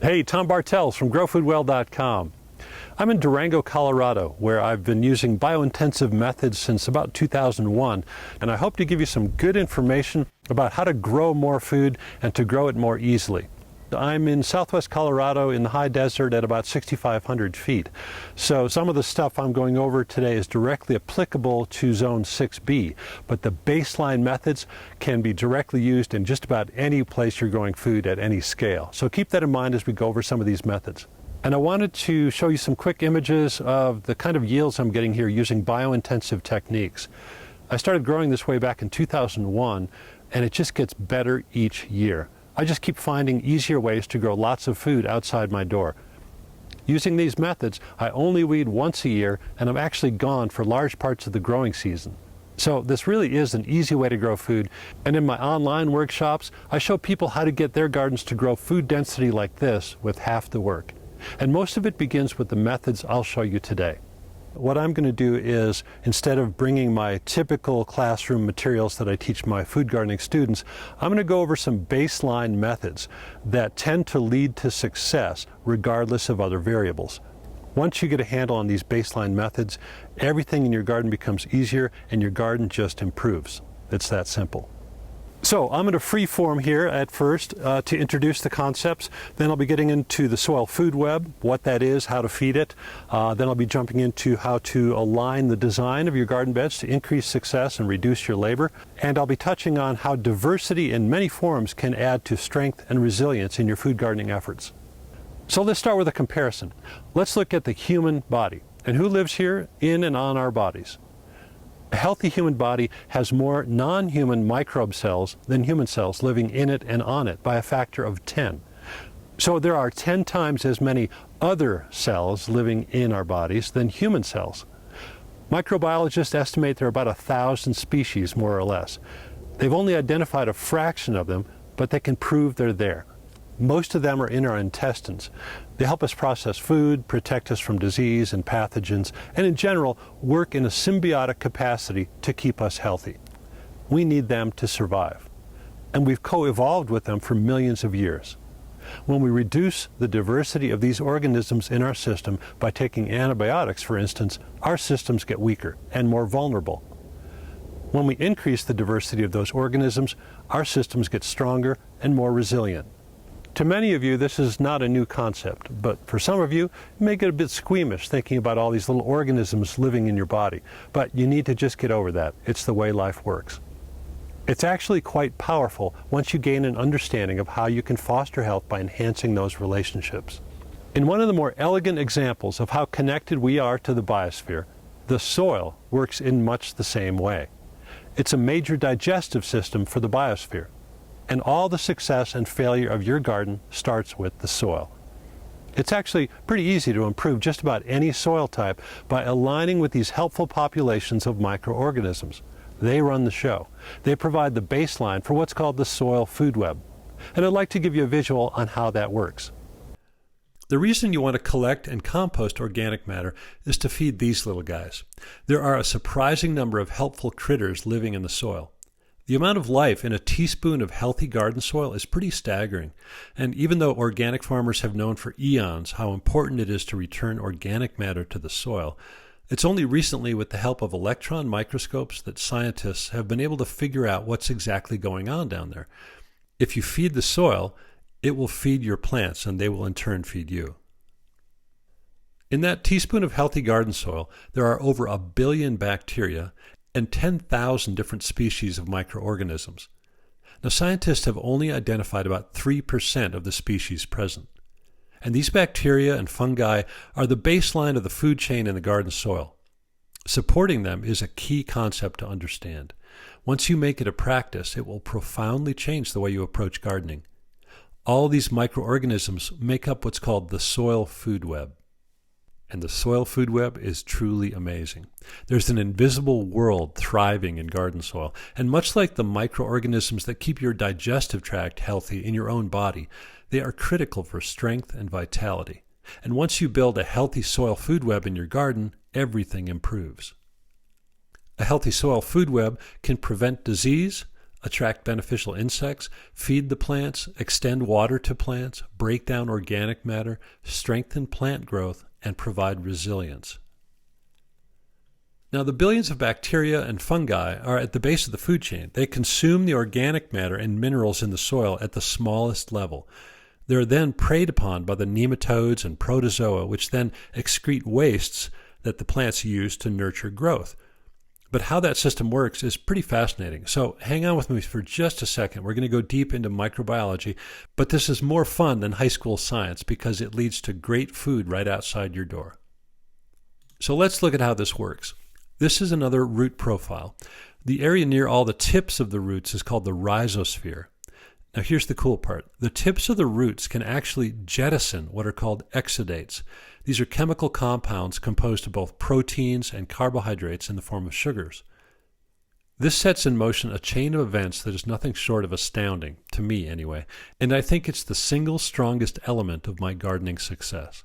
Hey, Tom Bartels from GrowFoodWell.com. I'm in Durango, Colorado, where I've been using biointensive methods since about 2001, and I hope to give you some good information about how to grow more food and to grow it more easily. I'm in southwest Colorado in the high desert at about 6,500 feet. So some of the stuff I'm going over today is directly applicable to Zone 6B, but the baseline methods can be directly used in just about any place you're growing food at any scale. So keep that in mind as we go over some of these methods. And I wanted to show you some quick images of the kind of yields I'm getting here using biointensive techniques. I started growing this way back in 2001, and it just gets better each year. I just keep finding easier ways to grow lots of food outside my door. Using these methods, I only weed once a year, and I'm actually gone for large parts of the growing season. So this really is an easy way to grow food, and in my online workshops, I show people how to get their gardens to grow food density like this with half the work. And most of it begins with the methods I'll show you today. What I'm going to do is, instead of bringing my typical classroom materials that I teach my food gardening students, I'm going to go over some baseline methods that tend to lead to success regardless of other variables. Once you get a handle on these baseline methods, everything in your garden becomes easier and your garden just improves. It's that simple. So I'm going to free form here at first to introduce the concepts. Then I'll be getting into the soil food web, what that is, how to feed it. Then I'll be jumping into how to align the design of your garden beds to increase success and reduce your labor. And I'll be touching on how diversity in many forms can add to strength and resilience in your food gardening efforts. So let's start with a comparison. Let's look at the human body. And who lives here in and on our bodies? A healthy human body has more non-human microbe cells than human cells living in it and on it by a factor of 10. So there are 10 times as many other cells living in our bodies than human cells. Microbiologists estimate there are about 1,000 species, more or less. They've only identified a fraction of them, but they can prove they're there. Most of them are in our intestines. They help us process food, protect us from disease and pathogens, and in general, work in a symbiotic capacity to keep us healthy. We need them to survive. And we've co-evolved with them for millions of years. When we reduce the diversity of these organisms in our system by taking antibiotics, for instance, our systems get weaker and more vulnerable. When we increase the diversity of those organisms, our systems get stronger and more resilient. To many of you, this is not a new concept, but for some of you, you may get a bit squeamish thinking about all these little organisms living in your body. But you need to just get over that. It's the way life works. It's actually quite powerful once you gain an understanding of how you can foster health by enhancing those relationships. In one of the more elegant examples of how connected we are to the biosphere, the soil works in much the same way. It's a major digestive system for the biosphere. And all the success and failure of your garden starts with the soil. It's actually pretty easy to improve just about any soil type by aligning with these helpful populations of microorganisms. They run the show. They provide the baseline for what's called the soil food web. And I'd like to give you a visual on how that works. The reason you want to collect and compost organic matter is to feed these little guys. There are a surprising number of helpful critters living in the soil. The amount of life in a teaspoon of healthy garden soil is pretty staggering. And even though organic farmers have known for eons how important it is to return organic matter to the soil, it's only recently with the help of electron microscopes that scientists have been able to figure out what's exactly going on down there. If you feed the soil, it will feed your plants and they will in turn feed you. In that teaspoon of healthy garden soil, there are over 1 billion bacteria and 10,000 different species of microorganisms. Now, scientists have only identified about 3% of the species present. And these bacteria and fungi are the baseline of the food chain in the garden soil. Supporting them is a key concept to understand. Once you make it a practice, it will profoundly change the way you approach gardening. All these microorganisms make up what's called the soil food web. And the soil food web is truly amazing. There's an invisible world thriving in garden soil. And much like the microorganisms that keep your digestive tract healthy in your own body, they are critical for strength and vitality. And once you build a healthy soil food web in your garden, everything improves. A healthy soil food web can prevent disease, attract beneficial insects, feed the plants, extend water to plants, break down organic matter, strengthen plant growth, and provide resilience. Now, the billions of bacteria and fungi are at the base of the food chain. They consume the organic matter and minerals in the soil at the smallest level. They're then preyed upon by the nematodes and protozoa, which then excrete wastes that the plants use to nurture growth. But how that system works is pretty fascinating. So hang on with me for just a second. We're going to go deep into microbiology, but this is more fun than high school science because it leads to great food right outside your door. So let's look at how this works. This is another root profile. The area near all the tips of the roots is called the rhizosphere. Now here's the cool part. The tips of the roots can actually jettison what are called exudates. These are chemical compounds composed of both proteins and carbohydrates in the form of sugars. This sets in motion a chain of events that is nothing short of astounding, to me anyway, and I think it's the single strongest element of my gardening success.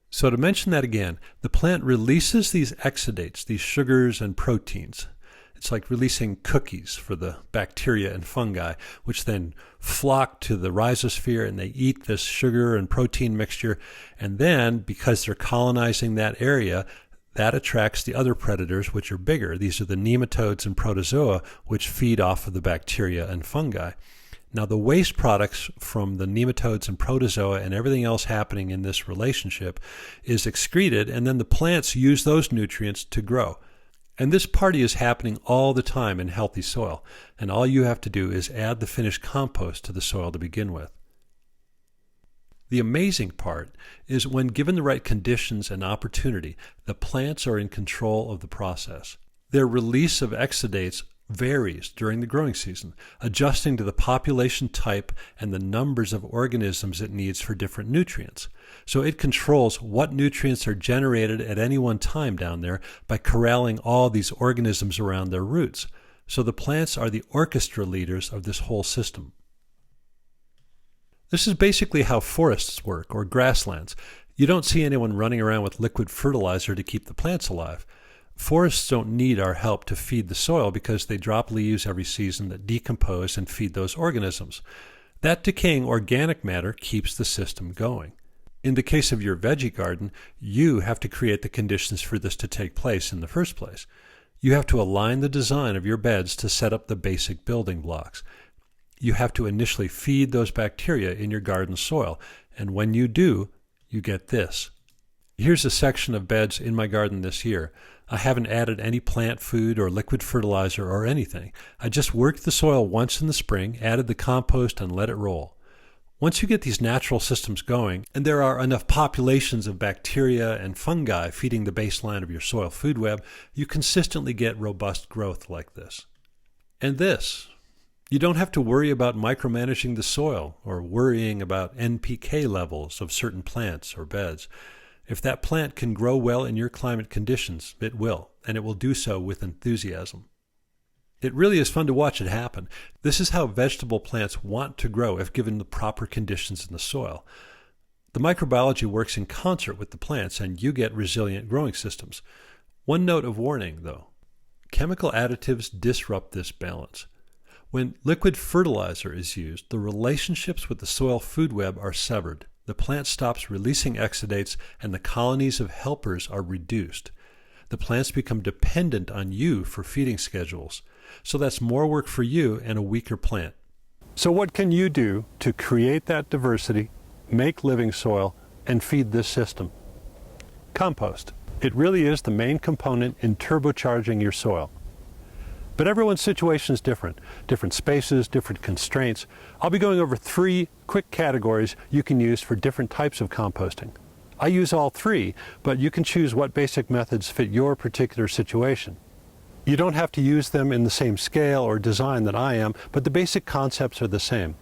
So to mention that again, the plant releases these exudates, these sugars and proteins. It's like releasing cookies for the bacteria and fungi, which then flock to the rhizosphere and they eat this sugar and protein mixture. And then, because they're colonizing that area, that attracts the other predators, which are bigger. These are the nematodes and protozoa, which feed off of the bacteria and fungi. Now, the waste products from the nematodes and protozoa and everything else happening in this relationship is excreted, and then the plants use those nutrients to grow. And this party is happening all the time in healthy soil, and all you have to do is add the finished compost to the soil to begin with. The amazing part is when given the right conditions and opportunity, the plants are in control of the process. Their release of exudates varies during the growing season, adjusting to the population type and the numbers of organisms it needs for different nutrients. So it controls what nutrients are generated at any one time down there by corralling all these organisms around their roots. So the plants are the orchestra leaders of this whole system. This is basically how forests work, or grasslands. You don't see anyone running around with liquid fertilizer to keep the plants alive. Forests don't need our help to feed the soil because they drop leaves every season that decompose and feed those organisms. That decaying organic matter keeps the system going. In the case of your veggie garden, you have to create the conditions for this to take place in the first place. You have to align the design of your beds to set up the basic building blocks. You have to initially feed those bacteria in your garden soil, and when you do, you get this. Here's a section of beds in my garden this year. I haven't added any plant food or liquid fertilizer or anything. I just worked the soil once in the spring, added the compost, and let it roll. Once you get these natural systems going, and there are enough populations of bacteria and fungi feeding the baseline of your soil food web, you consistently get robust growth like this. And this. You don't have to worry about micromanaging the soil or worrying about NPK levels of certain plants or beds. If that plant can grow well in your climate conditions, it will, and it will do so with enthusiasm. It really is fun to watch it happen. This is how vegetable plants want to grow if given the proper conditions in the soil. The microbiology works in concert with the plants, and you get resilient growing systems. One note of warning, though. Chemical additives disrupt this balance. When liquid fertilizer is used, the relationships with the soil food web are severed. The plant stops releasing exudates, and the colonies of helpers are reduced. The plants become dependent on you for feeding schedules. So that's more work for you and a weaker plant. So what can you do to create that diversity, make living soil, and feed this system? Compost. It really is the main component in turbocharging your soil. But everyone's situation is different. Different spaces, different constraints. I'll be going over 3 quick categories you can use for different types of composting. I use all 3, but you can choose what basic methods fit your particular situation. You don't have to use them in the same scale or design that I am, but the basic concepts are the same.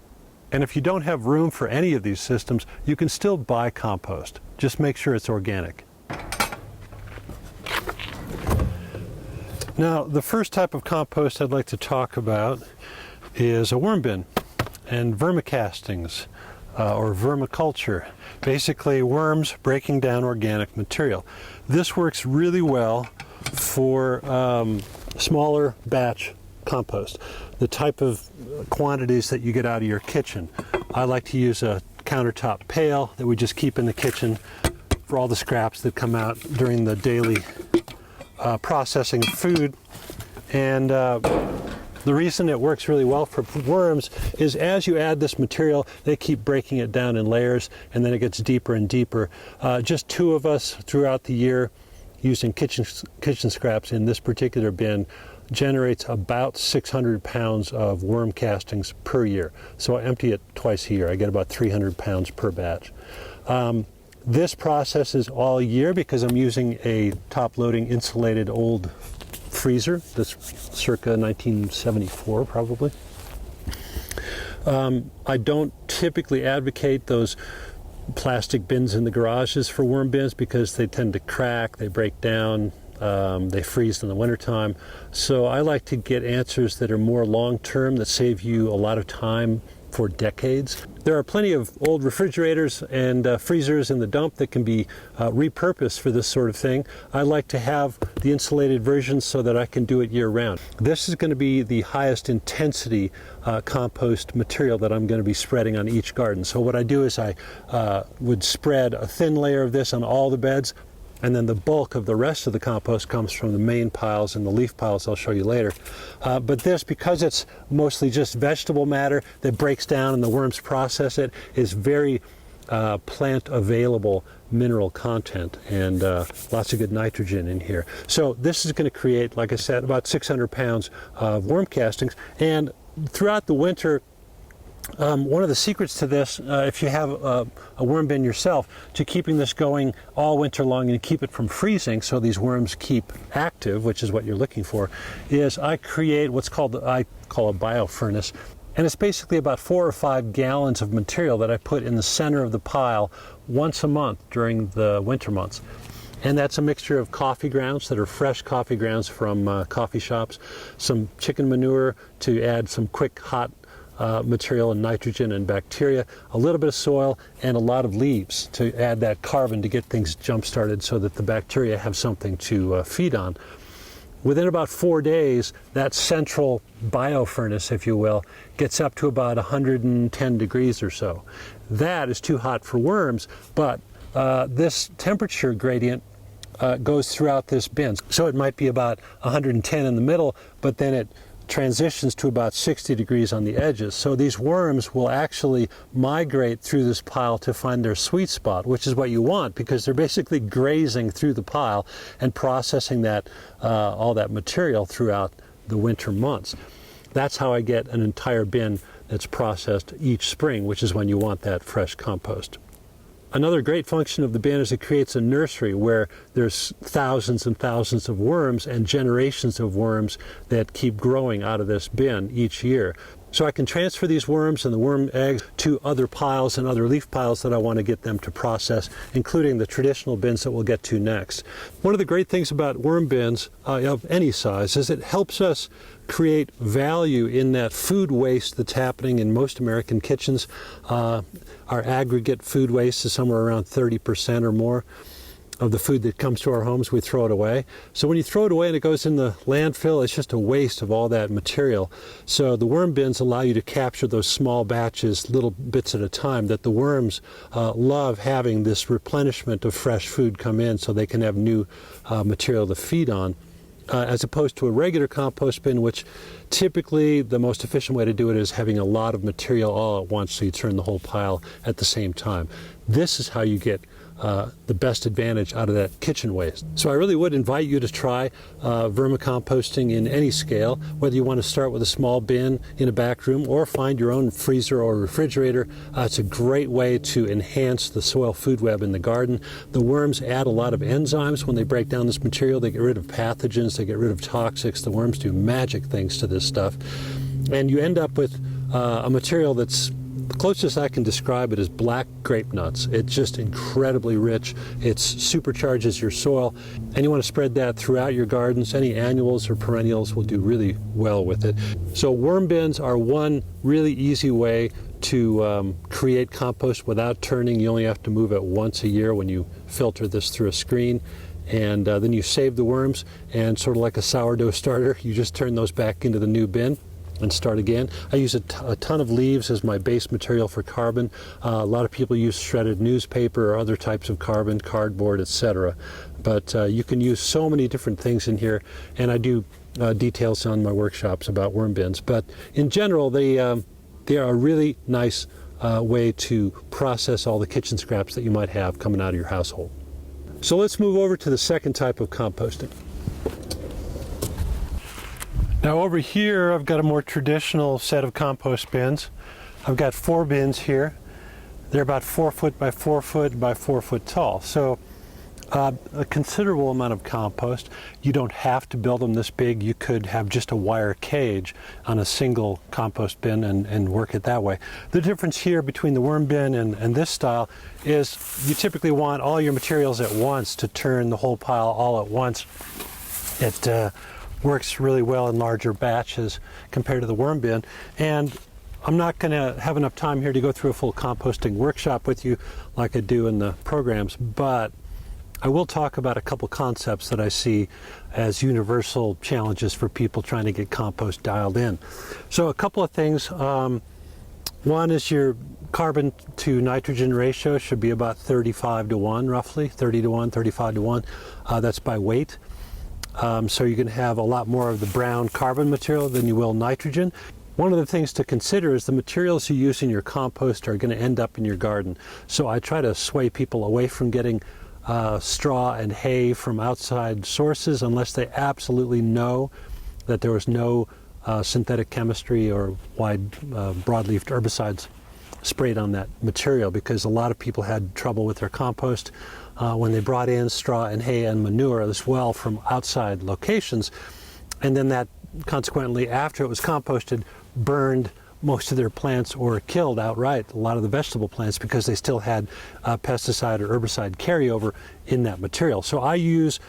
And if you don't have room for any of these systems, you can still buy compost. Just make sure it's organic. Now, the first type of compost I'd like to talk about is a worm bin and vermicastings or vermiculture. Basically, worms breaking down organic material. This works really well for smaller batch compost. The type of quantities that you get out of your kitchen. I like to use a countertop pail that we just keep in the kitchen for all the scraps that come out during the daily processing of food. And the reason it works really well for worms is as you add this material, they keep breaking it down in layers, and then it gets deeper and deeper. Just 2 of us throughout the year using kitchen scraps in this particular bin generates about 600 pounds of worm castings per year. So I empty it twice a year. I get about 300 pounds per batch. This process is all year because I'm using a top-loading insulated old freezer that's circa 1974 probably. I don't typically advocate those plastic bins in the garages for worm bins because they tend to crack, they break down, they freeze in the wintertime. So I like to get answers that are more long-term, that save you a lot of time for decades. There are plenty of old refrigerators and freezers in the dump that can be repurposed for this sort of thing. I like to have the insulated version so that I can do it year-round. This is going to be the highest intensity compost material that I'm going to be spreading on each garden. So what I do is I would spread a thin layer of this on all the beds, and then the bulk of the rest of the compost comes from the main piles and the leaf piles I'll show you later. But this, because it's mostly just vegetable matter that breaks down and the worms process it, is very plant available mineral content and lots of good nitrogen in here. So this is going to create, like I said, about 600 pounds of worm castings. And throughout the winter, one of the secrets to this, if you have a worm bin yourself, to keeping this going all winter long and keep it from freezing so these worms keep active, which is what you're looking for, is I create what's called, I call a biofurnace. And it's basically about 4 or 5 gallons of material that I put in the center of the pile once a month during the winter months. And that's a mixture of coffee grounds that are fresh coffee grounds from coffee shops, some chicken manure to add some quick hot material and nitrogen and bacteria, a little bit of soil, and a lot of leaves to add that carbon to get things jump-started so that the bacteria have something to feed on. Within about 4 days, that central biofurnace, if you will, gets up to about 110 degrees or so. That is too hot for worms, but this temperature gradient goes throughout this bin. So it might be about 110 in the middle, but then it transitions to about 60 degrees on the edges. So these worms will actually migrate through this pile to find their sweet spot, which is what you want because they're basically grazing through the pile and processing that all that material throughout the winter months. That's how I get an entire bin that's processed each spring, which is when you want that fresh compost. Another great function of the bin is it creates a nursery where there's thousands and thousands of worms and generations of worms that keep growing out of this bin each year. So I can transfer these worms and the worm eggs to other piles and other leaf piles that I want to get them to process, including the traditional bins that we'll get to next. One of the great things about worm bins of any size is it helps us create value in that food waste that's happening in most American kitchens. Our aggregate food waste is somewhere around 30% or more of the food that comes to our homes. We throw it away. So when you throw it away and it goes in the landfill, it's just a waste of all that material. So the worm bins allow you to capture those small batches, little bits at a time, that the worms love having this replenishment of fresh food come in so they can have new material to feed on. As opposed to a regular compost bin, which typically the most efficient way to do it is having a lot of material all at once so you turn the whole pile at the same time. This is how you get the best advantage out of that kitchen waste. So I really would invite you to try vermicomposting in any scale, whether you want to start with a small bin in a back room or find your own freezer or refrigerator. It's a great way to enhance the soil food web in the garden. The worms add a lot of enzymes when they break down this material. They get rid of pathogens, they get rid of toxics. The worms do magic things to this stuff. And you end up with a material that's, the closest I can describe it is black grape nuts. It's just incredibly rich. It supercharges your soil, and you want to spread that throughout your gardens. Any annuals or perennials will do really well with it. So worm bins are one really easy way to create compost without turning. You only have to move it once a year when you filter this through a screen. and then you save the worms, and sort of like a sourdough starter, you just turn those back into the new bin and start again. I use a ton of leaves as my base material for carbon. A lot of people use shredded newspaper or other types of carbon, cardboard, etc. But you can use so many different things in here, and I do details on my workshops about worm bins. But in general, they are a really nice way to process all the kitchen scraps that you might have coming out of your household. So let's move over to the second type of composting. Now over here I've got a more traditional set of compost bins. I've got 4 bins here. They're about 4 foot by 4 foot by 4 foot tall. So a considerable amount of compost. You don't have to build them this big. You could have just a wire cage on a single compost bin and work it that way. The difference here between the worm bin and this style is you typically want all your materials at once to turn the whole pile all at once. It works really well in larger batches compared to the worm bin. And I'm not going to have enough time here to go through a full composting workshop with you like I do in the programs, but I will talk about a couple concepts that I see as universal challenges for people trying to get compost dialed in. So a couple of things. One is your carbon to nitrogen ratio should be about 35 to 1 roughly, 30 to 1, 35 to 1. That's by weight. So you can have a lot more of the brown carbon material than you will nitrogen. One of the things to consider is the materials you use in your compost are going to end up in your garden. So I try to sway people away from getting straw and hay from outside sources unless they absolutely know that there was no synthetic chemistry or wide broadleaf herbicides sprayed on that material, because a lot of people had trouble with their compost when they brought in straw and hay and manure as well from outside locations, and then that consequently after it was composted burned most of their plants or killed outright a lot of the vegetable plants because they still had pesticide or herbicide carryover in that material. So I use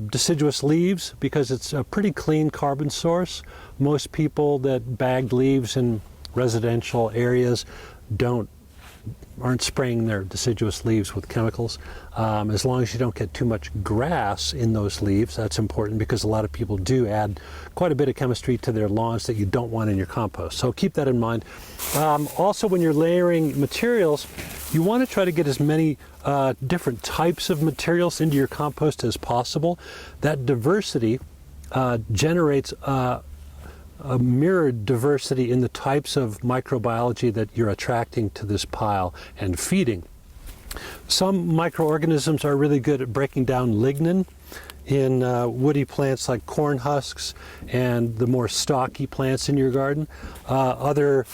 deciduous leaves because it's a pretty clean carbon source. Most people that bagged leaves in residential areas aren't spraying their deciduous leaves with chemicals. As long as you don't get too much grass in those leaves, that's important because a lot of people do add quite a bit of chemistry to their lawns that you don't want in your compost. So keep that in mind. Also, when you're layering materials, you want to try to get as many different types of materials into your compost as possible. That diversity generates a mirrored diversity in the types of microbiology that you're attracting to this pile and feeding. Some microorganisms are really good at breaking down lignin in woody plants like corn husks and the more stocky plants in your garden. Other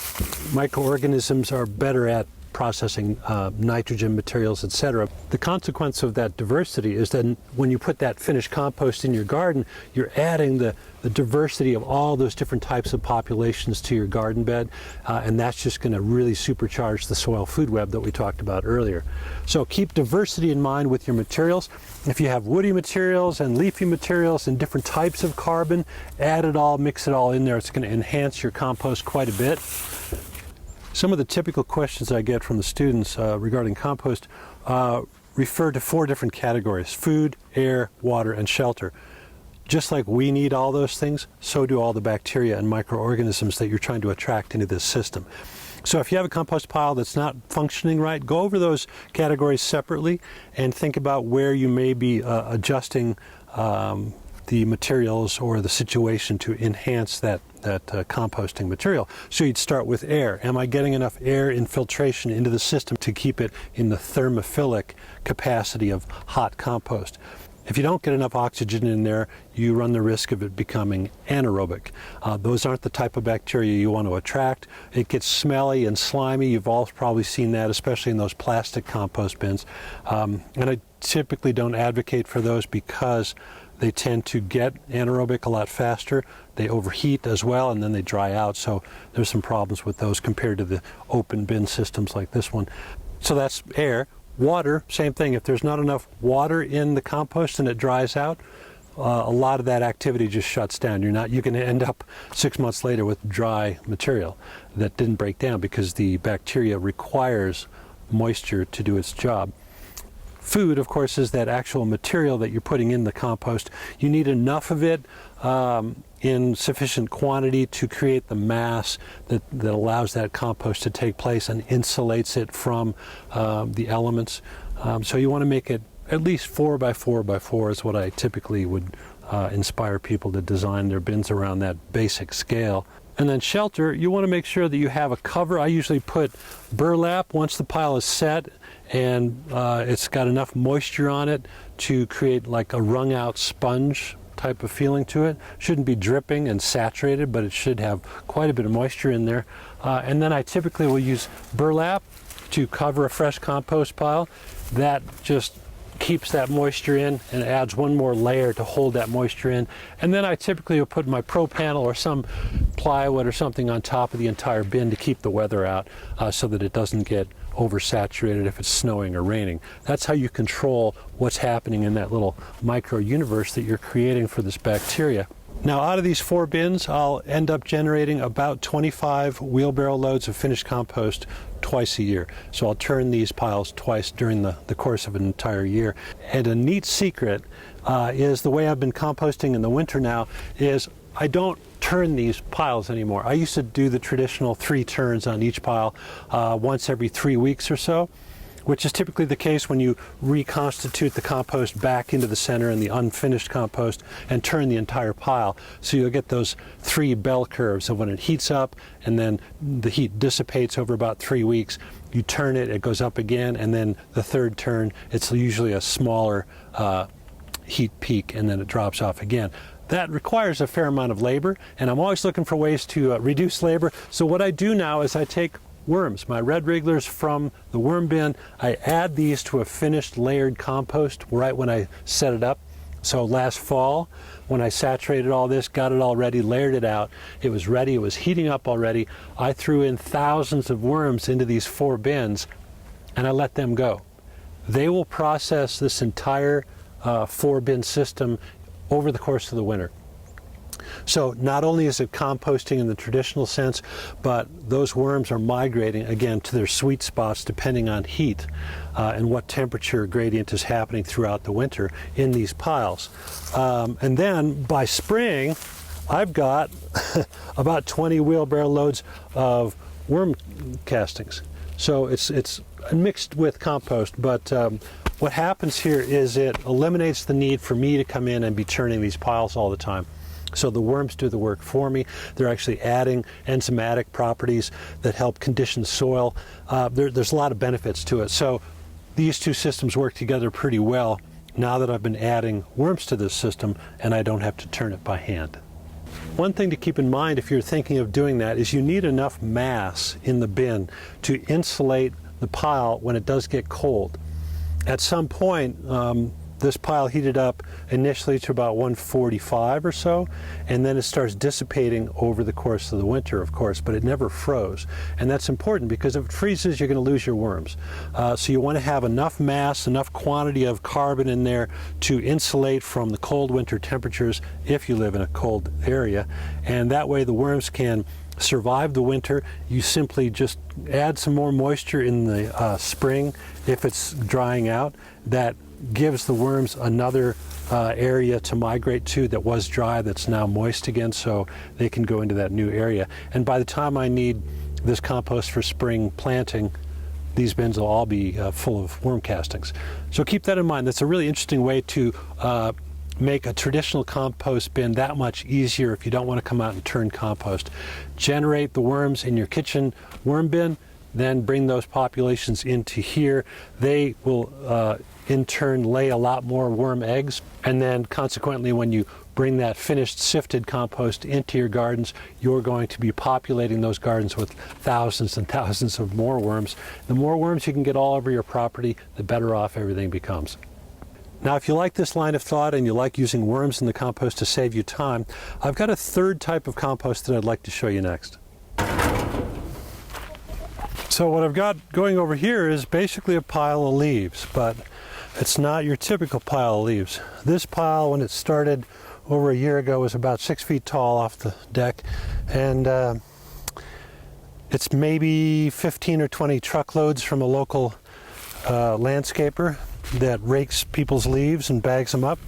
microorganisms are better at processing nitrogen materials, etc. The consequence of that diversity is that when you put that finished compost in your garden, you're adding the diversity of all those different types of populations to your garden bed, and that's just going to really supercharge the soil food web that we talked about earlier. So keep diversity in mind with your materials. If you have woody materials and leafy materials and different types of carbon, add it all, mix it all in there. It's going to enhance your compost quite a bit. Some of the typical questions I get from the students regarding compost refer to 4 different categories: food, air, water, and shelter. Just like we need all those things, so do all the bacteria and microorganisms that you're trying to attract into this system. So if you have a compost pile that's not functioning right, go over those categories separately and think about where you may be adjusting the materials or the situation to enhance that composting material. So you'd start with air. Am I getting enough air infiltration into the system to keep it in the thermophilic capacity of hot compost? If you don't get enough oxygen in there, you run the risk of it becoming anaerobic. Those aren't the type of bacteria you want to attract. It gets smelly and slimy. You've all probably seen that, especially in those plastic compost bins. And I typically don't advocate for those because they tend to get anaerobic a lot faster. They overheat as well, and then they dry out. So there's some problems with those compared to the open bin systems like this one. So that's air. Water, same thing. If there's not enough water in the compost and it dries out, a lot of that activity just shuts down. You can end up 6 months later with dry material that didn't break down because the bacteria requires moisture to do its job. food, of course, is that actual material that you're putting in the compost. You need enough of it in sufficient quantity to create the mass that allows that compost to take place and insulates it from the elements. So you want to make it at least 4 by 4 by 4 is what I typically would inspire people to design their bins around that basic scale. And then shelter, you want to make sure that you have a cover. I usually put burlap once the pile is set and it's got enough moisture on it to create like a wrung out sponge type of feeling to it. Shouldn't be dripping and saturated, but it should have quite a bit of moisture in there. And then I typically will use burlap to cover a fresh compost pile. That just keeps that moisture in and adds one more layer to hold that moisture in. And then I typically will put my pro panel or some plywood or something on top of the entire bin to keep the weather out so that it doesn't get oversaturated if it's snowing or raining. That's how you control what's happening in that little micro universe that you're creating for this bacteria. Now, out of these 4 bins, I'll end up generating about 25 wheelbarrow loads of finished compost twice a year. So I'll turn these piles twice during the course of an entire year. And a neat secret is the way I've been composting in the winter now is I don't turn these piles anymore. I used to do the traditional 3 turns on each pile once every 3 weeks or so, which is typically the case when you reconstitute the compost back into the center and the unfinished compost and turn the entire pile. So you'll get those 3 bell curves of when it heats up and then the heat dissipates over about 3 weeks. You turn it, it goes up again, and then the 3rd turn, it's usually a smaller heat peak, and then it drops off again. That requires a fair amount of labor, and I'm always looking for ways to reduce labor. So what I do now is I take worms, my red wrigglers from the worm bin. I add these to a finished layered compost right when I set it up. So last fall, when I saturated all this, got it all ready, layered it out, it was ready, it was heating up already. I threw in thousands of worms into these 4 bins and I let them go. They will process this entire 4 bin system over the course of the winter. So not only is it composting in the traditional sense, but those worms are migrating again to their sweet spots depending on heat and what temperature gradient is happening throughout the winter in these piles. And then by spring, I've got about 20 wheelbarrow loads of worm castings. So it's mixed with compost, but what happens here is it eliminates the need for me to come in and be turning these piles all the time. So the worms do the work for me. They're actually adding enzymatic properties that help condition soil. There's a lot of benefits to it. So these 2 systems work together pretty well now that I've been adding worms to this system and I don't have to turn it by hand. One thing to keep in mind if you're thinking of doing that is you need enough mass in the bin to insulate the pile when it does get cold. At some point, this pile heated up initially to about 145 or so, and then it starts dissipating over the course of the winter, of course, but it never froze. And that's important because if it freezes, you're going to lose your worms. So you want to have enough mass, enough quantity of carbon in there to insulate from the cold winter temperatures if you live in a cold area. And that way the worms can survive the winter. You simply just add some more moisture in the spring if it's drying out. That gives the worms another area to migrate to that was dry, that's now moist again, so they can go into that new area. And by the time I need this compost for spring planting, these bins will all be full of worm castings. So keep that in mind. That's a really interesting way to make a traditional compost bin that much easier if you don't want to come out and turn compost. Generate the worms in your kitchen worm bin, then bring those populations into here. They will in turn lay a lot more worm eggs, and then consequently when you bring that finished sifted compost into your gardens, you're going to be populating those gardens with thousands and thousands of more worms. The more worms you can get all over your property, the better off everything becomes. Now, if you like this line of thought and you like using worms in the compost to save you time, I've got a 3rd type of compost that I'd like to show you next. So what I've got going over here is basically a pile of leaves, but it's not your typical pile of leaves. This pile, when it started over a year ago, was about 6 feet tall off the deck, and it's maybe 15 or 20 truckloads from a local landscaper that rakes people's leaves and bags them up.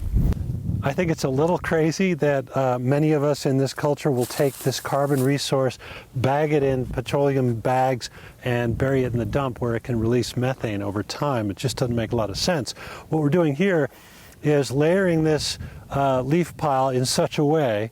I think it's a little crazy that many of us in this culture will take this carbon resource, bag it in petroleum bags, and bury it in the dump where it can release methane over time. It just doesn't make a lot of sense. What we're doing here is layering this leaf pile in such a way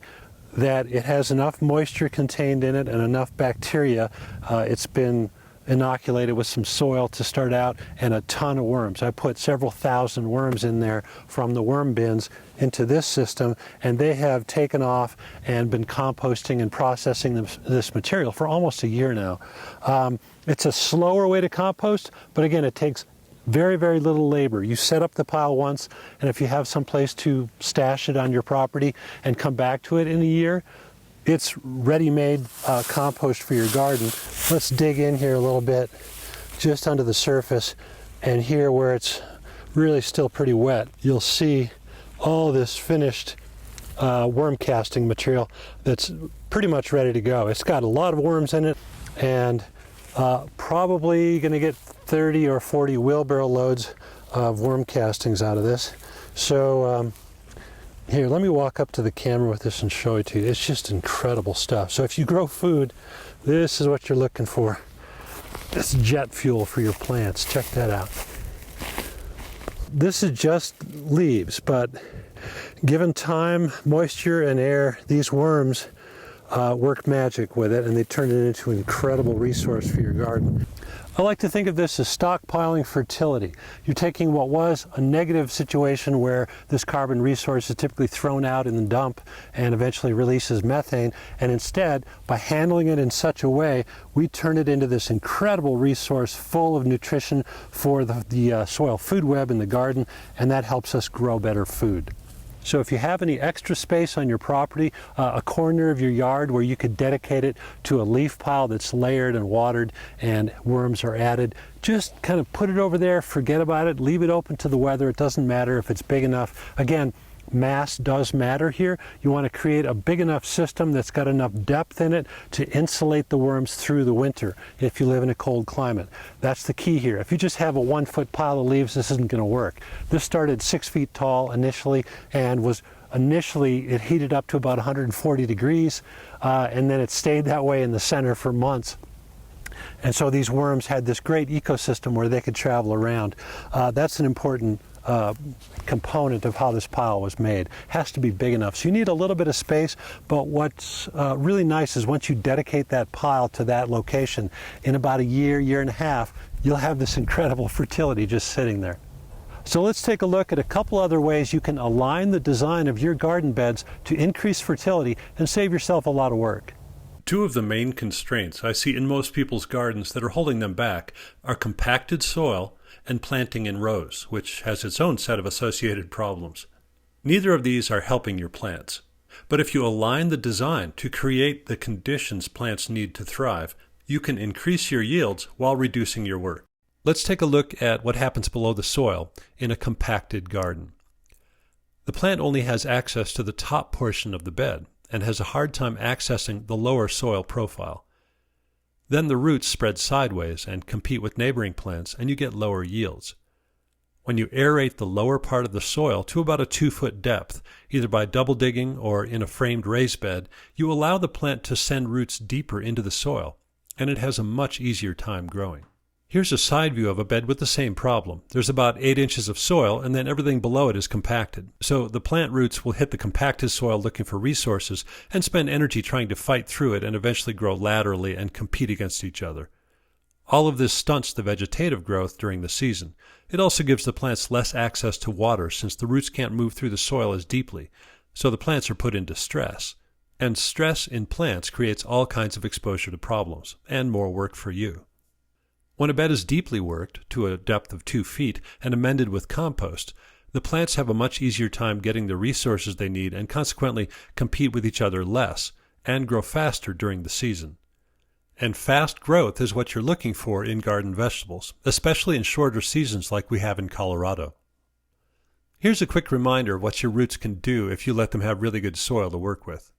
that it has enough moisture contained in it and enough bacteria. It's been inoculated with some soil to start out, and a ton of worms. I put several thousand worms in there from the worm bins into this system, and they have taken off and been composting and processing this material for almost a year now. It's a slower way to compost, but again, it takes very, very little labor. You set up the pile once, and if you have some place to stash it on your property and come back to it in a year, it's ready-made compost for your garden. Let's dig in here a little bit, just under the surface, and here where it's really still pretty wet, you'll see all this finished worm casting material that's pretty much ready to go. It's got a lot of worms in it, and probably going to get 30 or 40 wheelbarrow loads of worm castings out of this. So here, let me walk up to the camera with this and show it to you. It's just incredible stuff. So if you grow food, this is what you're looking for. This jet fuel for your plants. Check that out. This is just leaves, but given time, moisture, and air, these worms work magic with it, and they turn it into an incredible resource for your garden. I like to think of this as stockpiling fertility. You're taking what was a negative situation where this carbon resource is typically thrown out in the dump and eventually releases methane, and instead, by handling it in such a way, we turn it into this incredible resource full of nutrition for the soil food web in the garden, and that helps us grow better food. So if you have any extra space on your property, a corner of your yard where you could dedicate it to a leaf pile that's layered and watered and worms are added, just kind of put it over there, forget about it, leave it open to the weather. It doesn't matter if it's big enough. Again, mass does matter here. You want to create a big enough system that's got enough depth in it to insulate the worms through the winter if you live in a cold climate. That's the key here. If you just have a 1-foot pile of leaves, this isn't going to work. This started 6 feet tall initially and was it heated up to about 140 degrees and then it stayed that way in the center for months. And so these worms had this great ecosystem where they could travel around. That's an important component of how this pile was made. Has to be big enough. So you need a little bit of space, but what's really nice is once you dedicate that pile to that location, in about a year, year and a half, you'll have this incredible fertility just sitting there. So let's take a look at a couple other ways you can align the design of your garden beds to increase fertility and save yourself a lot of work. Two of the main constraints I see in most people's gardens that are holding them back are compacted soil and planting in rows, which has its own set of associated problems. Neither of these are helping your plants. But if you align the design to create the conditions plants need to thrive, you can increase your yields while reducing your work. Let's take a look at what happens below the soil in a compacted garden. The plant only has access to the top portion of the bed and has a hard time accessing the lower soil profile. Then the roots spread sideways and compete with neighboring plants, and you get lower yields. When you aerate the lower part of the soil to about a 2-foot depth, either by double digging or in a framed raised bed, you allow the plant to send roots deeper into the soil, and it has a much easier time growing. Here's a side view of a bed with the same problem. There's about 8 inches of soil, and then everything below it is compacted. So the plant roots will hit the compacted soil looking for resources and spend energy trying to fight through it and eventually grow laterally and compete against each other. All of this stunts the vegetative growth during the season. It also gives the plants less access to water since the roots can't move through the soil as deeply, so the plants are put into stress. And stress in plants creates all kinds of exposure to problems and more work for you. When a bed is deeply worked, to a depth of 2 feet, and amended with compost, the plants have a much easier time getting the resources they need and consequently compete with each other less and grow faster during the season. And fast growth is what you're looking for in garden vegetables, especially in shorter seasons like we have in Colorado. Here's a quick reminder of what your roots can do if you let them have really good soil to work with.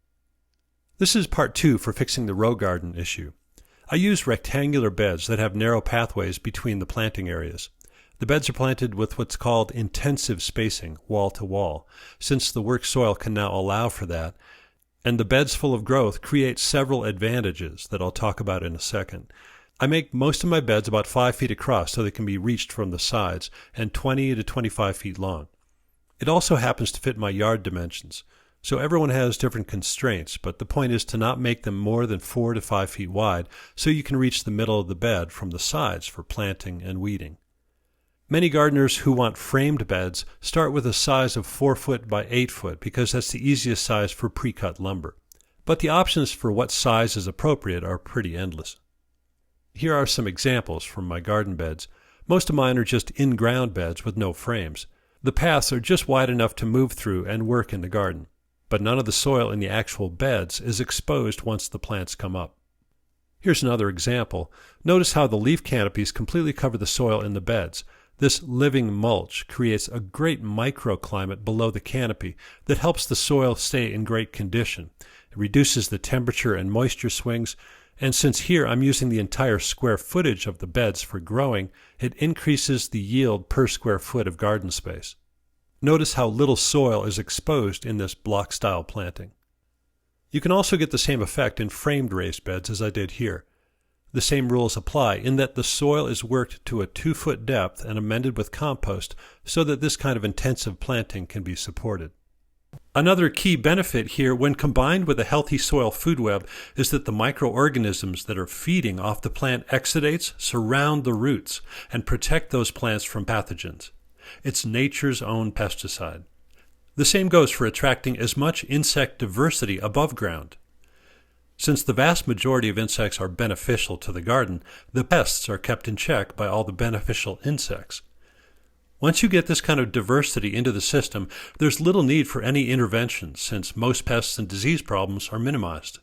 This is part 2 for fixing the row garden issue. I use rectangular beds that have narrow pathways between the planting areas. The beds are planted with what's called intensive spacing, wall to wall, since the work soil can now allow for that, and the beds full of growth create several advantages that I'll talk about in a second. I make most of my beds about 5 feet across so they can be reached from the sides, and 20 to 25 feet long. It also happens to fit my yard dimensions, so everyone has different constraints, but the point is to not make them more than 4 to 5 feet wide so you can reach the middle of the bed from the sides for planting and weeding. Many gardeners who want framed beds start with a size of 4 foot by 8 foot because that's the easiest size for pre-cut lumber. But the options for what size is appropriate are pretty endless. Here are some examples from my garden beds. Most of mine are just in-ground beds with no frames. The paths are just wide enough to move through and work in the garden, but none of the soil in the actual beds is exposed once the plants come up. Here's another example. Notice how the leaf canopies completely cover the soil in the beds. This living mulch creates a great microclimate below the canopy that helps the soil stay in great condition. It reduces the temperature and moisture swings, and since here I'm using the entire square footage of the beds for growing, it increases the yield per square foot of garden space. Notice how little soil is exposed in this block-style planting. You can also get the same effect in framed raised beds as I did here. The same rules apply in that the soil is worked to a 2-foot depth and amended with compost so that this kind of intensive planting can be supported. Another key benefit here when combined with a healthy soil food web is that the microorganisms that are feeding off the plant exudates surround the roots and protect those plants from pathogens. It's nature's own pesticide. The same goes for attracting as much insect diversity above ground. Since the vast majority of insects are beneficial to the garden, the pests are kept in check by all the beneficial insects. Once you get this kind of diversity into the system, there's little need for any intervention since most pests and disease problems are minimized.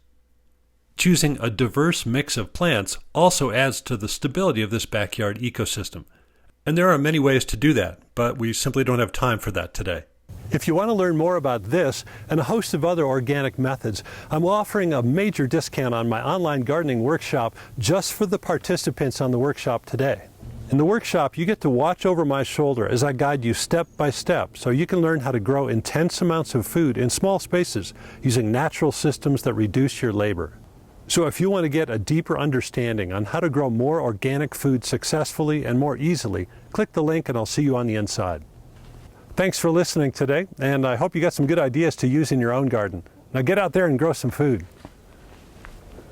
Choosing a diverse mix of plants also adds to the stability of this backyard ecosystem. And there are many ways to do that, but we simply don't have time for that today. If you want to learn more about this and a host of other organic methods, I'm offering a major discount on my online gardening workshop just for the participants on the workshop today. In the workshop, you get to watch over my shoulder as I guide you step by step so you can learn how to grow intense amounts of food in small spaces using natural systems that reduce your labor. So if you want to get a deeper understanding on how to grow more organic food successfully and more easily, click the link and I'll see you on the inside. Thanks for listening today, and I hope you got some good ideas to use in your own garden. Now get out there and grow some food.